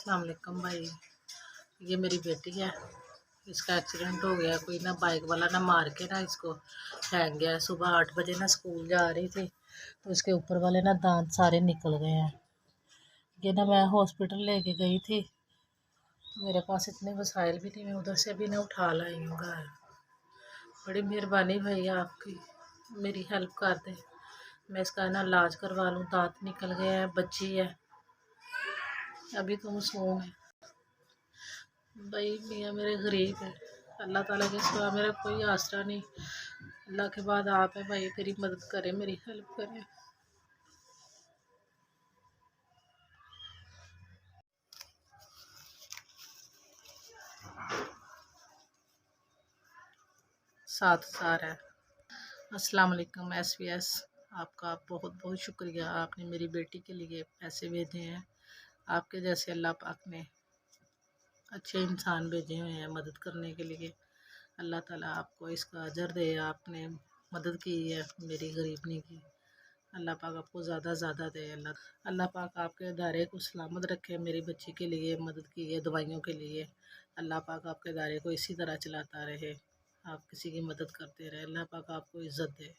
अस्सलाम वालेकुम भाई। ये मेरी बेटी है, इसका एक्सीडेंट हो गया। कोई ना बाइक वाला ना मार के ना इसको फेंक गया। सुबह 8 बजे ना स्कूल जा रही थी तो इसके ऊपर वाले ना दांत सारे निकल गए हैं। ये ना मैं हॉस्पिटल लेके गई थी, मेरे पास इतने वसाइल भी नहीं, मैं उधर से भी ना उठा लाई हूँ घर। बड़ी मेहरबानी भैया आपकी, मेरी हेल्प कर दे। मैं इसका ना इलाज करवा लूँ, दांत निकल गए हैं, बच्ची है अभी तो मासूम है। भाई मियाँ मेरे गरीब है, अल्लाह ताला के सिवा मेरा कोई आसरा नहीं। अल्लाह के बाद आप है भाई, मेरी मदद करें, मेरी हेल्प करें। सात हजार है। अस्सलाम वालेकुम SVS, आपका बहुत बहुत शुक्रिया। आपने मेरी बेटी के लिए पैसे भेजे हैं। आपके जैसे अल्लाह पाक ने अच्छे इंसान भेजे हुए हैं मदद करने के लिए। अल्लाह ताला आपको इसका अजर दे। आपने मदद की है मेरी गरीबनी की। अल्लाह पाक आपको ज़्यादा ज़्यादा दे। अल्लाह पाक आपके इदारे को सलामत रखे। मेरी बच्ची के लिए मदद की है दवाइयों के लिए। अल्लाह पाक आपके इदारे को इसी तरह चलाता रहे, आप किसी की मदद करते रहे। अल्लाह पाक आपको इज़्ज़त दे।